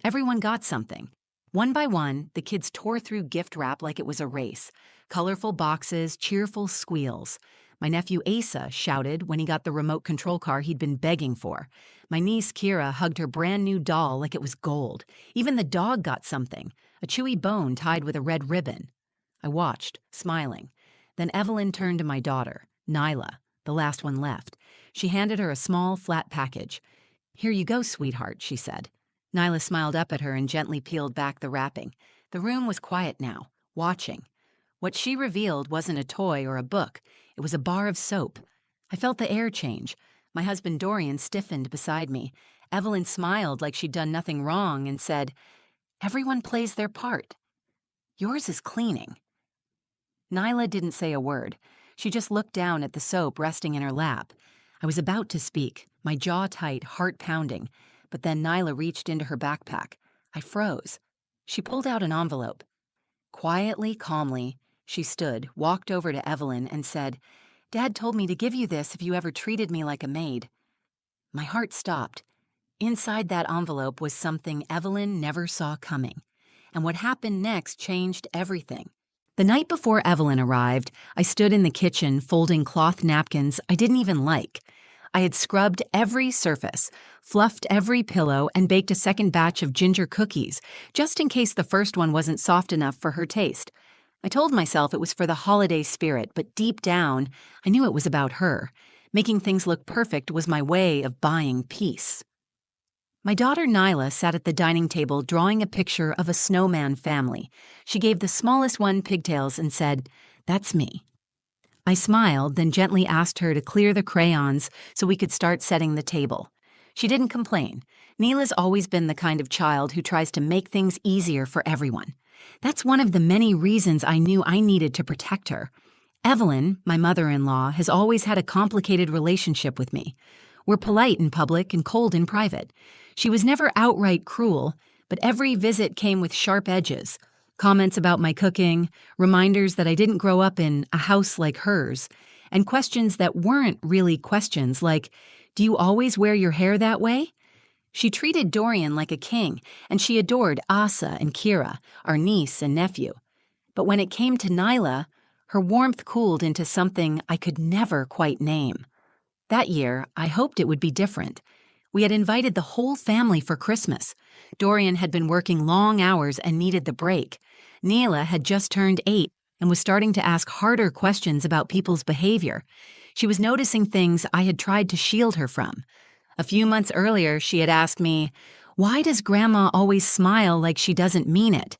Everyone got something. One by one, the kids tore through gift wrap like it was a race. Colorful boxes, cheerful squeals. My nephew Asa shouted when he got the remote control car he'd been begging for. My niece Kira hugged her brand new doll like it was gold. Even the dog got something, a chewy bone tied with a red ribbon. I watched, smiling. Then Evelyn turned to my daughter, Nyla, the last one left. She handed her a small, flat package. "Here you go, sweetheart," she said. Nyla smiled up at her and gently peeled back the wrapping. The room was quiet now, watching. What she revealed wasn't a toy or a book. It was a bar of soap. I felt the air change. My husband Dorian stiffened beside me. Evelyn smiled like she'd done nothing wrong and said, "Everyone plays their part. Yours is cleaning." Nyla didn't say a word. She just looked down at the soap resting in her lap. I was about to speak, my jaw tight, heart pounding, but then Nyla reached into her backpack. I froze. She pulled out an envelope. Quietly, calmly, she stood, walked over to Evelyn, and said, "Dad told me to give you this if you ever treated me like a maid." My heart stopped. Inside that envelope was something Evelyn never saw coming. And what happened next changed everything. The night before Evelyn arrived, I stood in the kitchen folding cloth napkins I didn't even like. I had scrubbed every surface, fluffed every pillow, and baked a second batch of ginger cookies, just in case the first one wasn't soft enough for her taste. I told myself it was for the holiday spirit, but deep down, I knew it was about her. Making things look perfect was my way of buying peace. My daughter Nyla sat at the dining table drawing a picture of a snowman family. She gave the smallest one pigtails and said, "That's me." I smiled, then gently asked her to clear the crayons so we could start setting the table. She didn't complain. Neela's always been the kind of child who tries to make things easier for everyone. That's one of the many reasons I knew I needed to protect her. Evelyn, my mother-in-law, has always had a complicated relationship with me. We're polite in public and cold in private. She was never outright cruel, but every visit came with sharp edges. Comments about my cooking, reminders that I didn't grow up in a house like hers, and questions that weren't really questions like, "Do you always wear your hair that way?" She treated Dorian like a king, and she adored Asa and Kira, our niece and nephew. But when it came to Nyla, her warmth cooled into something I could never quite name. That year, I hoped it would be different. We had invited the whole family for Christmas. Dorian had been working long hours and needed the break. Neela had just turned 8 and was starting to ask harder questions about people's behavior. She was noticing things I had tried to shield her from. A few months earlier, she had asked me, "Why does Grandma always smile like she doesn't mean it?"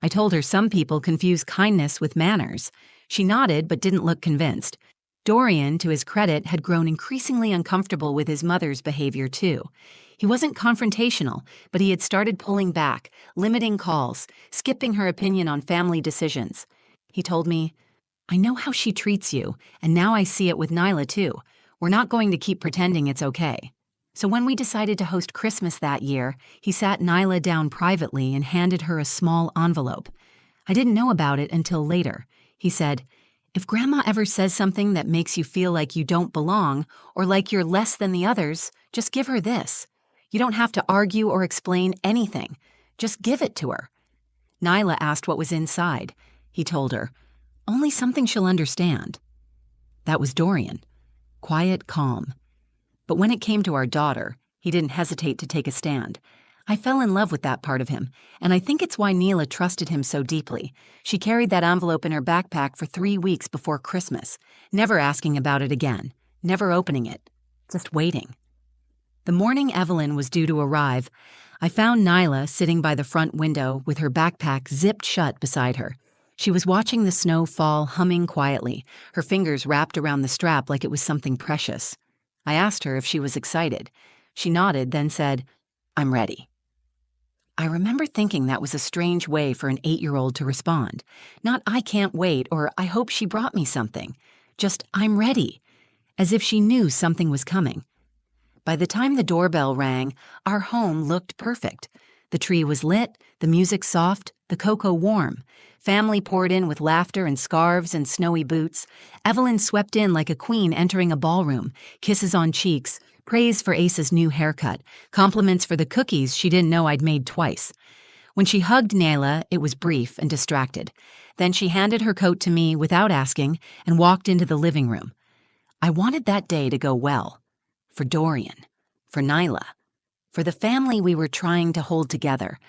I told her some people confuse kindness with manners. She nodded but didn't look convinced. Dorian, to his credit, had grown increasingly uncomfortable with his mother's behavior, too. He wasn't confrontational, but he had started pulling back, limiting calls, skipping her opinion on family decisions. He told me, "I know how she treats you, and now I see it with Nyla, too. We're not going to keep pretending it's okay." So when we decided to host Christmas that year, he sat Nyla down privately and handed her a small envelope. I didn't know about it until later. He said, "If Grandma ever says something that makes you feel like you don't belong or like you're less than the others, just give her this. You don't have to argue or explain anything. Just give it to her." Nyla asked what was inside. He told her, "Only something she'll understand." That was Dorian. Quiet, calm. But when it came to our daughter, he didn't hesitate to take a stand. I fell in love with that part of him, and I think it's why Neela trusted him so deeply. She carried that envelope in her backpack for 3 weeks before Christmas, never asking about it again, never opening it, just waiting. The morning Evelyn was due to arrive, I found Nyla sitting by the front window with her backpack zipped shut beside her. She was watching the snow fall, humming quietly, her fingers wrapped around the strap like it was something precious. I asked her if she was excited. She nodded, then said, "I'm ready." I remember thinking that was a strange way for an 8-year-old to respond. Not "I can't wait" or "I hope she brought me something." Just "I'm ready," as if she knew something was coming. By the time the doorbell rang, our home looked perfect. The tree was lit, the music soft, the cocoa warm. Family poured in with laughter and scarves and snowy boots. Evelyn swept in like a queen entering a ballroom, kisses on cheeks, Praise for Asa's new haircut, compliments for the cookies she didn't know I'd made twice. When she hugged Nayla, it was brief and distracted. Then she handed her coat to me without asking and walked into the living room. I wanted that day to go well. For Dorian. For Nyla. For the family we were trying to hold together.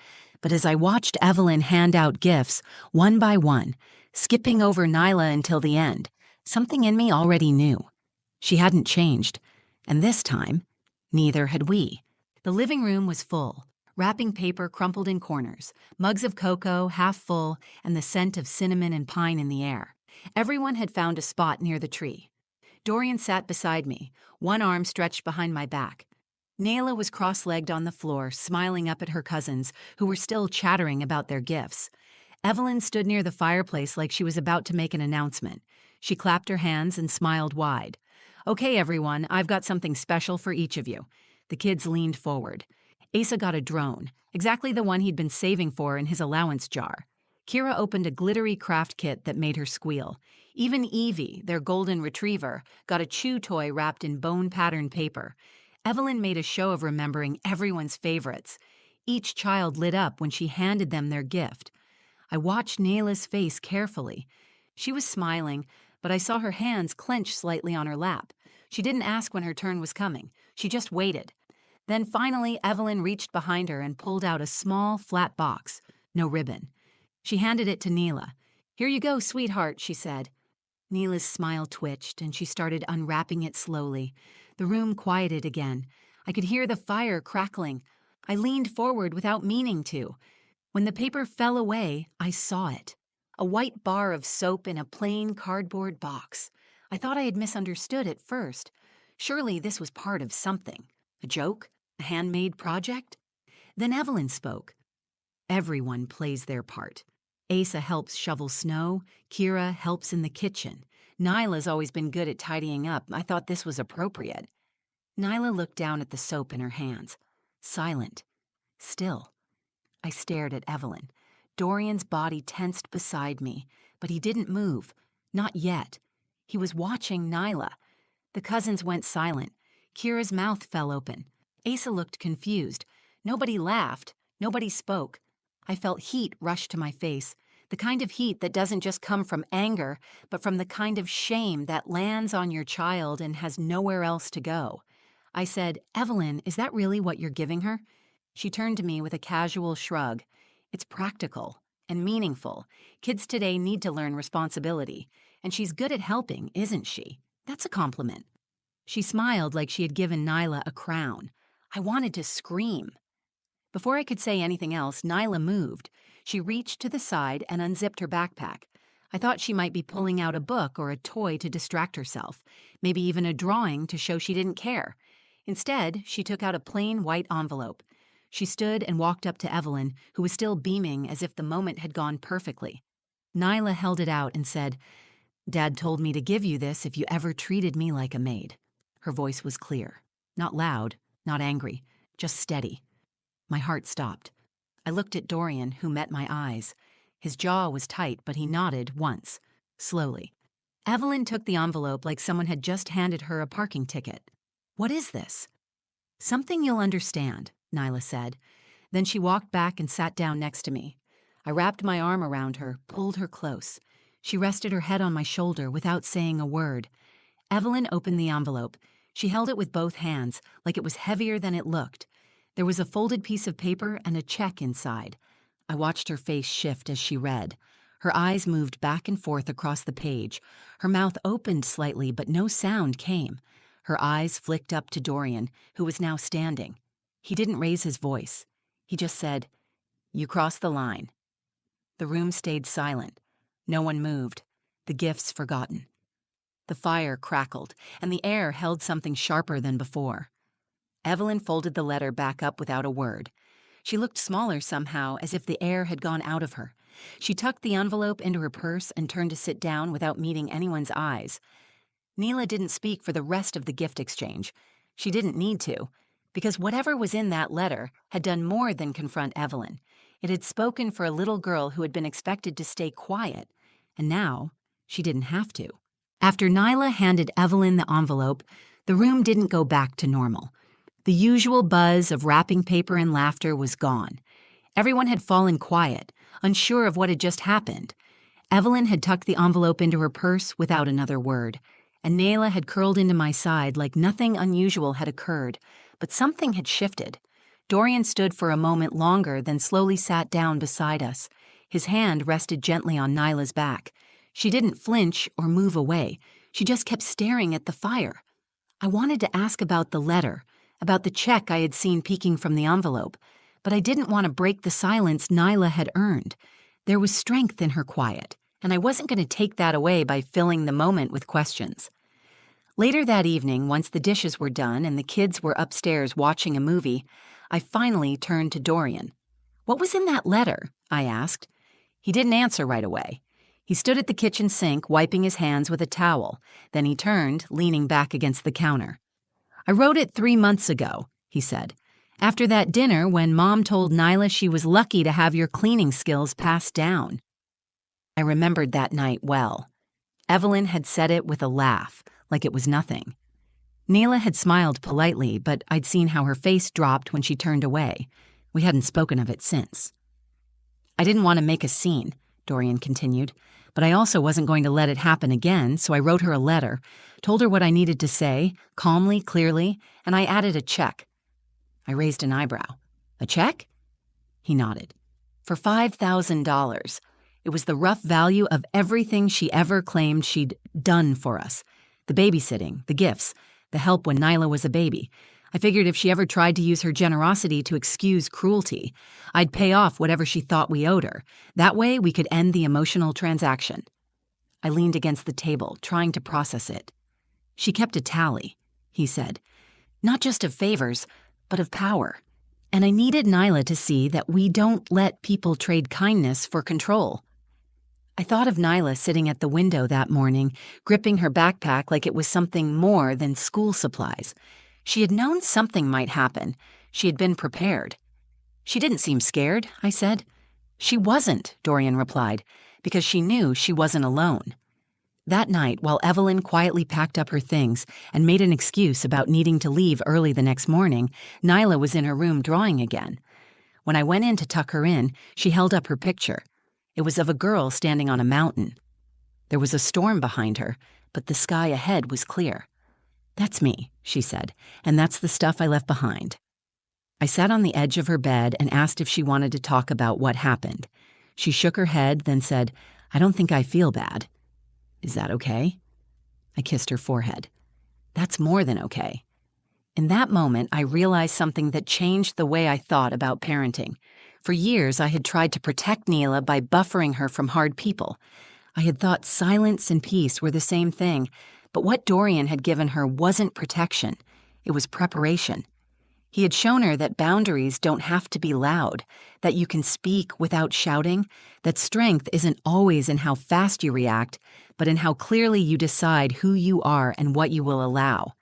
But as I watched Evelyn hand out gifts, one by one, skipping over Nyla until the end, something in me already knew. She hadn't changed. And this time, neither had we. The living room was full. Wrapping paper crumpled in corners, mugs of cocoa half full, and the scent of cinnamon and pine in the air. Everyone had found a spot near the tree. Dorian sat beside me, one arm stretched behind my back. Nayla was cross-legged on the floor, smiling up at her cousins, who were still chattering about their gifts. Evelyn stood near the fireplace like she was about to make an announcement. She clapped her hands and smiled wide. "Okay, everyone, I've got something special for each of you." The kids leaned forward. Asa got a drone, exactly the one he'd been saving for in his allowance jar. Kira opened a glittery craft kit that made her squeal. Even Evie, their golden retriever, got a chew toy wrapped in bone-patterned paper. Evelyn made a show of remembering everyone's favorites. Each child lit up when she handed them their gift. I watched Nayla's face carefully. She was smiling, but I saw her hands clench slightly on her lap. She didn't ask when her turn was coming. She just waited. Then finally, Evelyn reached behind her and pulled out a small, flat box. No ribbon. She handed it to Nayla. "Here you go, sweetheart," she said. Neela's smile twitched, and she started unwrapping it slowly. The room quieted again. I could hear the fire crackling. I leaned forward without meaning to. When the paper fell away, I saw it. A white bar of soap in a plain cardboard box. I thought I had misunderstood at first. Surely this was part of something. A joke? A handmade project? Then Evelyn spoke. Everyone plays their part. Asa helps shovel snow. Kira helps in the kitchen. Nyla's always been good at tidying up. I thought this was appropriate. Nyla looked down at the soap in her hands. Silent. Still. I stared at Evelyn. Dorian's body tensed beside me, but he didn't move. Not yet. He was watching Nyla. The cousins went silent. Kira's mouth fell open. Asa looked confused. Nobody laughed. Nobody spoke. I felt heat rush to my face, the kind of heat that doesn't just come from anger, but from the kind of shame that lands on your child and has nowhere else to go. I said, "Evelyn, is that really what you're giving her?" She turned to me with a casual shrug. "It's practical and meaningful. Kids today need to learn responsibility, and she's good at helping, isn't she? That's a compliment." She smiled like she had given Nyla a crown. I wanted to scream. Before I could say anything else, Nyla moved. She reached to the side and unzipped her backpack. I thought she might be pulling out a book or a toy to distract herself, maybe even a drawing to show she didn't care. Instead, she took out a plain white envelope. She stood and walked up to Evelyn, who was still beaming as if the moment had gone perfectly. Nyla held it out and said, "Dad told me to give you this if you ever treated me like a maid." Her voice was clear. Not loud, not angry, just steady. My heart stopped. I looked at Dorian, who met my eyes. His jaw was tight, but he nodded once, slowly. Evelyn took the envelope like someone had just handed her a parking ticket. "What is this?" "Something you'll understand," Nyla said. Then she walked back and sat down next to me. I wrapped my arm around her, pulled her close. She rested her head on my shoulder without saying a word. Evelyn opened the envelope. She held it with both hands, like it was heavier than it looked. There was a folded piece of paper and a check inside. I watched her face shift as she read. Her eyes moved back and forth across the page. Her mouth opened slightly, but no sound came. Her eyes flicked up to Dorian, who was now standing. He didn't raise his voice. He just said, "You crossed the line." The room stayed silent. No one moved. The gifts forgotten. The fire crackled, and the air held something sharper than before. Evelyn folded the letter back up without a word. She looked smaller somehow, as if the air had gone out of her. She tucked the envelope into her purse and turned to sit down without meeting anyone's eyes. Neela didn't speak for the rest of the gift exchange. She didn't need to, because whatever was in that letter had done more than confront Evelyn. It had spoken for a little girl who had been expected to stay quiet, and now she didn't have to. After Nyla handed Evelyn the envelope, The room didn't go back to normal. The usual buzz of wrapping paper and laughter was gone. Everyone had fallen quiet, unsure of what had just happened. Evelyn had tucked the envelope into her purse without another word, and Nayla had curled into my side like nothing unusual had occurred, but something had shifted. Dorian stood for a moment longer, then slowly sat down beside us. His hand rested gently on Nyla's back. She didn't flinch or move away. She just kept staring at the fire. I wanted to ask about the letter, about the check I had seen peeking from the envelope, but I didn't want to break the silence Nyla had earned. There was strength in her quiet, and I wasn't going to take that away by filling the moment with questions. Later that evening, once the dishes were done and the kids were upstairs watching a movie, I finally turned to Dorian. "What was in that letter?" I asked. He didn't answer right away. He stood at the kitchen sink, wiping his hands with a towel. Then he turned, leaning back against the counter. "I wrote it 3 months ago," he said. "After that dinner when Mom told Nyla she was lucky to have your cleaning skills passed down." I remembered that night well. Evelyn had said it with a laugh, like it was nothing. Nayla had smiled politely, but I'd seen how her face dropped when she turned away. We hadn't spoken of it since. "I didn't want to make a scene," Dorian continued, "but I also wasn't going to let it happen again, so I wrote her a letter, told her what I needed to say, calmly, clearly, and I added a check." I raised an eyebrow. "A check?" He nodded. "For $5,000. It was the rough value of everything she ever claimed she'd done for us. The babysitting, the gifts, the help when Nyla was a baby. I figured if she ever tried to use her generosity to excuse cruelty, I'd pay off whatever she thought we owed her. That way we could end the emotional transaction." I leaned against the table, trying to process it. "She kept a tally," he said. "Not just of favors, but of power. And I needed Nyla to see that we don't let people trade kindness for control." I thought of Nyla sitting at the window that morning, gripping her backpack like it was something more than school supplies. She had known something might happen. She had been prepared. "She didn't seem scared," I said. "She wasn't," Dorian replied, "because she knew she wasn't alone." That night, while Evelyn quietly packed up her things and made an excuse about needing to leave early the next morning, Nyla was in her room drawing again. When I went in to tuck her in, she held up her picture. It was of a girl standing on a mountain. There was a storm behind her, but the sky ahead was clear. "That's me," she said, "and that's the stuff I left behind." I sat on the edge of her bed and asked if she wanted to talk about what happened. She shook her head, then said, "I don't think I feel bad." "Is that okay?" I kissed her forehead. "That's more than okay." In that moment, I realized something that changed the way I thought about parenting. For years, I had tried to protect Nayla by buffering her from hard people. I had thought silence and peace were the same thing, but what Dorian had given her wasn't protection. It was preparation. He had shown her that boundaries don't have to be loud, that you can speak without shouting, that strength isn't always in how fast you react, but in how clearly you decide who you are and what you will allow.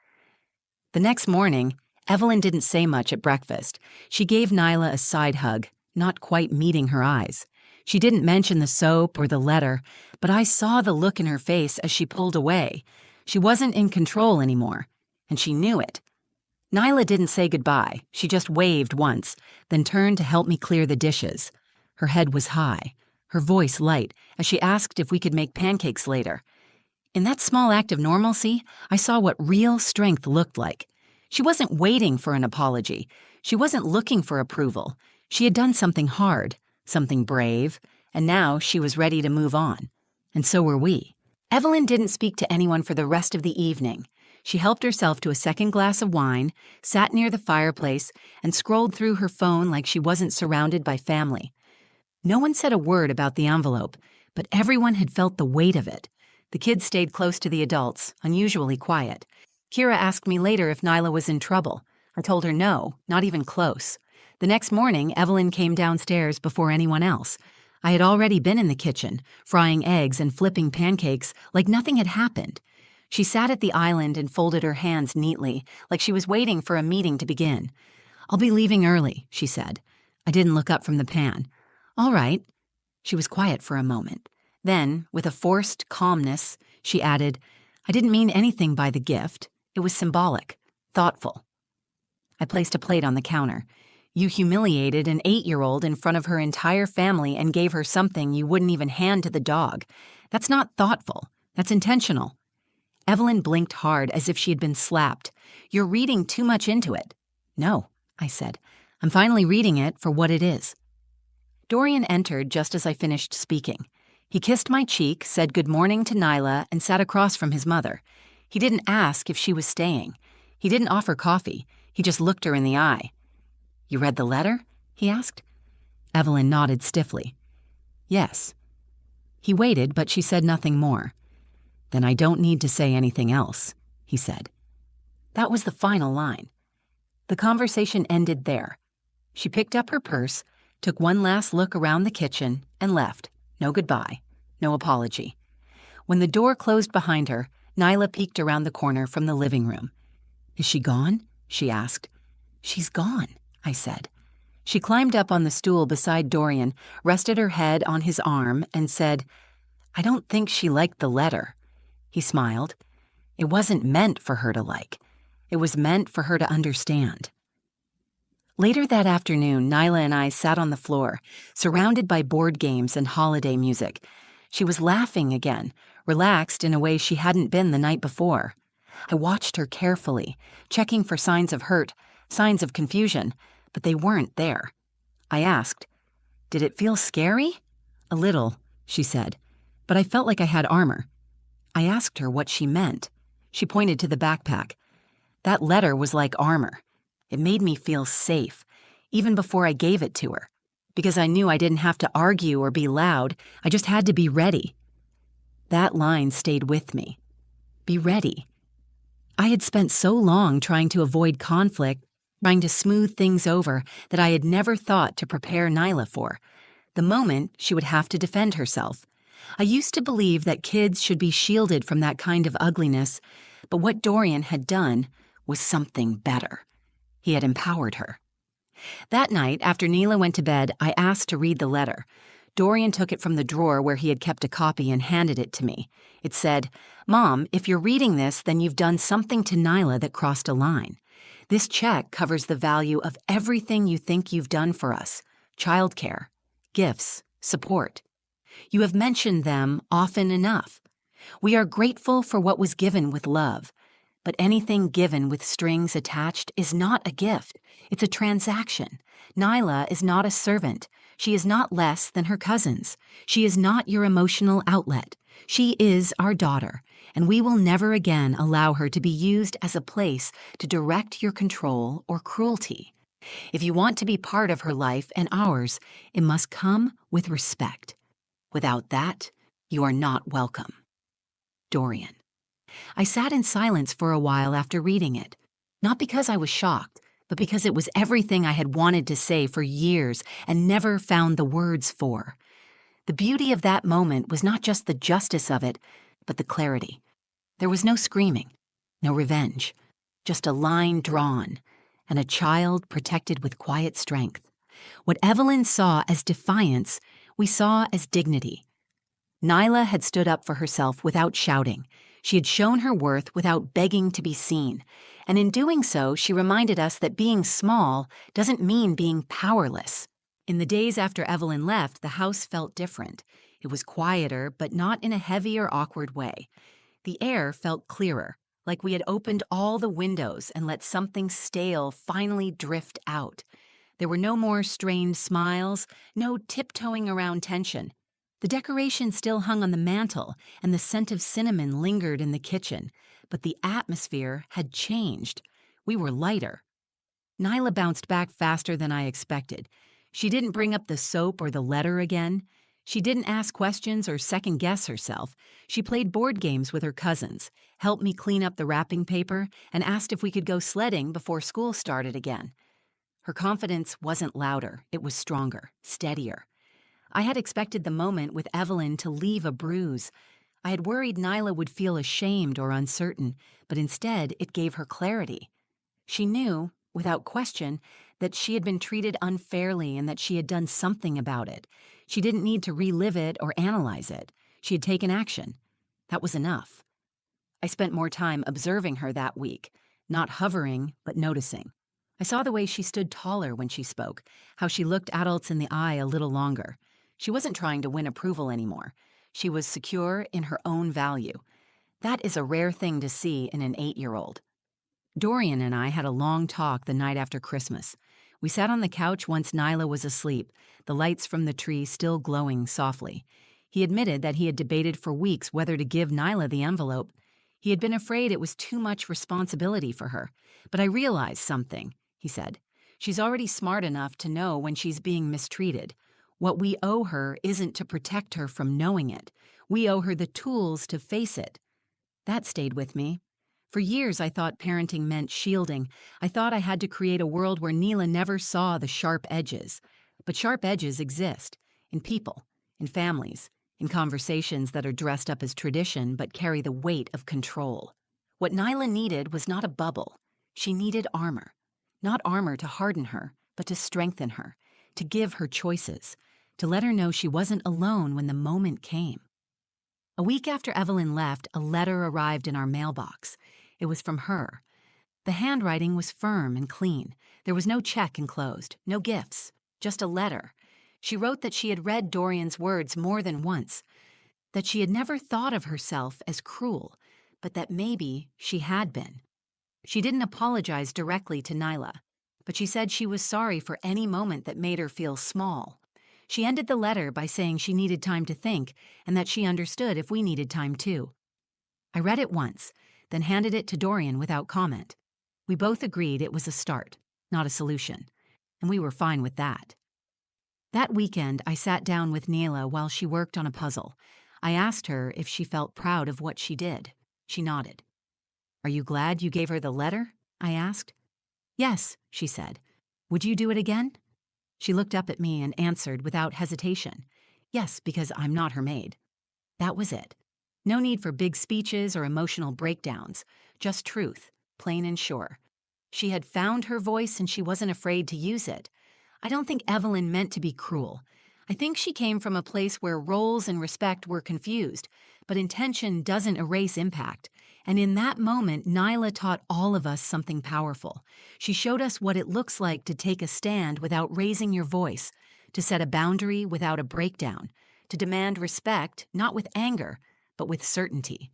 The next morning, Evelyn didn't say much at breakfast. She gave Nyla a side hug, not quite meeting her eyes. She didn't mention the soap or the letter, but I saw the look in her face as she pulled away. She wasn't in control anymore, and she knew it. Nyla didn't say goodbye. She just waved once, then turned to help me clear the dishes. Her head was high, her voice light, as she asked if we could make pancakes later. In that small act of normalcy, I saw what real strength looked like. She wasn't waiting for an apology. She wasn't looking for approval. She had done something hard, something brave, and now she was ready to move on. And so were we. Evelyn didn't speak to anyone for the rest of the evening. She helped herself to a second glass of wine, sat near the fireplace, and scrolled through her phone like she wasn't surrounded by family. No one said a word about the envelope, but everyone had felt the weight of it. The kids stayed close to the adults, unusually quiet. Kira asked me later if Nyla was in trouble. I told her no, not even close. The next morning, Evelyn came downstairs before anyone else. I had already been in the kitchen, frying eggs and flipping pancakes like nothing had happened. She sat at the island and folded her hands neatly, like she was waiting for a meeting to begin. "I'll be leaving early," she said. I didn't look up from the pan. "All right." She was quiet for a moment. Then, with a forced calmness, she added, "I didn't mean anything by the gift. It was symbolic, thoughtful. I placed a plate on the counter. You humiliated an 8-year-old in front of her entire family and gave her something you wouldn't even hand to the dog. That's not thoughtful. That's intentional. Evelyn blinked hard as if she had been slapped. You're reading too much into it. No, I said. I'm finally reading it for what it is. Dorian entered just as I finished speaking. He kissed my cheek, said good morning to Nyla, and sat across from his mother. He didn't ask if she was staying. He didn't offer coffee. He just looked her in the eye. You read the letter? He asked. Evelyn nodded stiffly. Yes. He waited, but she said nothing more. Then I don't need to say anything else, he said. That was the final line. The conversation ended there. She picked up her purse, took one last look around the kitchen, and left. No goodbye, no apology. When the door closed behind her, Nyla peeked around the corner from the living room. Is she gone? She asked. She's gone, I said. She climbed up on the stool beside Dorian, rested her head on his arm, and said, I don't think she liked the letter. He smiled. It wasn't meant for her to like. It was meant for her to understand. Later that afternoon, Nyla and I sat on the floor, surrounded by board games and holiday music. She was laughing again, relaxed in a way she hadn't been the night before. I watched her carefully, checking for signs of hurt, signs of confusion, but they weren't there. I asked, Did it feel scary? A little, she said, but I felt like I had armor. I asked her what she meant. She pointed to the backpack. That letter was like armor. It made me feel safe, even before I gave it to her, because I knew I didn't have to argue or be loud. I just had to be ready. That line stayed with me. Be ready. I had spent so long trying to avoid conflict, trying to smooth things over, that I had never thought to prepare Nyla for. The moment she would have to defend herself. I used to believe that kids should be shielded from that kind of ugliness, but what Dorian had done was something better. He had empowered her. That night, after Nyla went to bed, I asked to read the letter. Dorian took it from the drawer where he had kept a copy and handed it to me. It said, Mom, if you're reading this, then you've done something to Nyla that crossed a line. This check covers the value of everything you think you've done for us. Childcare, gifts, support. You have mentioned them often enough. We are grateful for what was given with love. But anything given with strings attached is not a gift. It's a transaction. Nyla is not a servant. She is not less than her cousins. She is not your emotional outlet. She is our daughter, and we will never again allow her to be used as a place to direct your control or cruelty. If you want to be part of her life and ours, it must come with respect. Without that, you are not welcome. Dorian. I sat in silence for a while after reading it, not because I was shocked, but because it was everything I had wanted to say for years and never found the words for. The beauty of that moment was not just the justice of it, but the clarity. There was no screaming, no revenge, just a line drawn, and a child protected with quiet strength. What Evelyn saw as defiance, we saw as dignity. Nyla had stood up for herself without shouting. She had shown her worth without begging to be seen, and in doing so, she reminded us that being small doesn't mean being powerless. In the days after Evelyn left, the house felt different. It was quieter, but not in a heavy or awkward way. The air felt clearer, like we had opened all the windows and let something stale finally drift out. There were no more strained smiles, no tiptoeing around tension. The decorations still hung on the mantel, and the scent of cinnamon lingered in the kitchen, but the atmosphere had changed. We were lighter. Nyla bounced back faster than I expected. She didn't bring up the soap or the letter again. She didn't ask questions or second-guess herself. She played board games with her cousins, helped me clean up the wrapping paper, and asked if we could go sledding before school started again. Her confidence wasn't louder. It was stronger, steadier. I had expected the moment with Evelyn to leave a bruise. I had worried Nyla would feel ashamed or uncertain, but instead it gave her clarity. She knew, without question, that she had been treated unfairly and that she had done something about it. She didn't need to relive it or analyze it. She had taken action. That was enough. I spent more time observing her that week, not hovering, but noticing. I saw the way she stood taller when she spoke, how she looked adults in the eye a little longer. She wasn't trying to win approval anymore. She was secure in her own value. That is a rare thing to see in an 8-year-old. Dorian and I had a long talk the night after Christmas. We sat on the couch once Nyla was asleep, the lights from the tree still glowing softly. He admitted that he had debated for weeks whether to give Nyla the envelope. He had been afraid it was too much responsibility for her. But I realized something, he said. She's already smart enough to know when she's being mistreated. What we owe her isn't to protect her from knowing it. We owe her the tools to face it. That stayed with me. For years, I thought parenting meant shielding. I thought I had to create a world where Neela never saw the sharp edges. But sharp edges exist in people, in families, in conversations that are dressed up as tradition but carry the weight of control. What Nyla needed was not a bubble. She needed armor. Not armor to harden her, but to strengthen her, to give her choices, to let her know she wasn't alone when the moment came. A week after Evelyn left, a letter arrived in our mailbox. It was from her. The handwriting was firm and clean. There was no check enclosed, no gifts, just a letter. She wrote that she had read Dorian's words more than once, that she had never thought of herself as cruel, but that maybe she had been. She didn't apologize directly to Nyla, but she said she was sorry for any moment that made her feel small. She ended the letter by saying she needed time to think and that she understood if we needed time too. I read it once, then handed it to Dorian without comment. We both agreed it was a start, not a solution, and we were fine with that. That weekend, I sat down with Neela while she worked on a puzzle. I asked her if she felt proud of what she did. She nodded. "Are you glad you gave her the letter?" I asked. "Yes," she said. "Would you do it again?" She looked up at me and answered without hesitation. "Yes, because I'm not her maid." That was it. No need for big speeches or emotional breakdowns, just truth, plain and sure. She had found her voice and she wasn't afraid to use it. I don't think Evelyn meant to be cruel. I think she came from a place where roles and respect were confused, but intention doesn't erase impact. And in that moment, Nyla taught all of us something powerful. She showed us what it looks like to take a stand without raising your voice, to set a boundary without a breakdown, to demand respect, not with anger, but with certainty.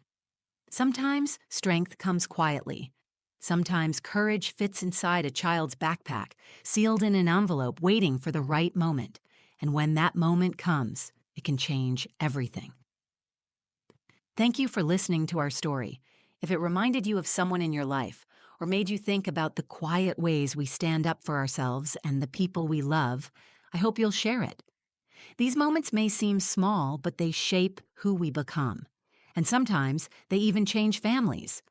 Sometimes strength comes quietly. Sometimes courage fits inside a child's backpack, sealed in an envelope, waiting for the right moment. And when that moment comes, it can change everything. Thank you for listening to our story. If it reminded you of someone in your life, or made you think about the quiet ways we stand up for ourselves and the people we love, I hope you'll share it. These moments may seem small, but they shape who we become. And sometimes they even change families.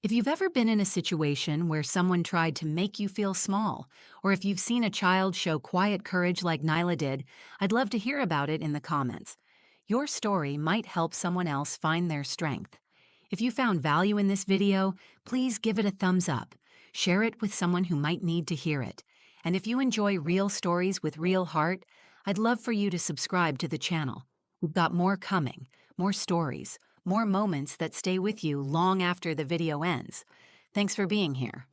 If you've ever been in a situation where someone tried to make you feel small, or if you've seen a child show quiet courage like Nyla did, I'd love to hear about it in the comments. Your story might help someone else find their strength. If you found value in this video, please give it a thumbs up. Share it with someone who might need to hear it. And if you enjoy real stories with real heart, I'd love for you to subscribe to the channel. We've got more coming, more stories, more moments that stay with you long after the video ends. Thanks for being here.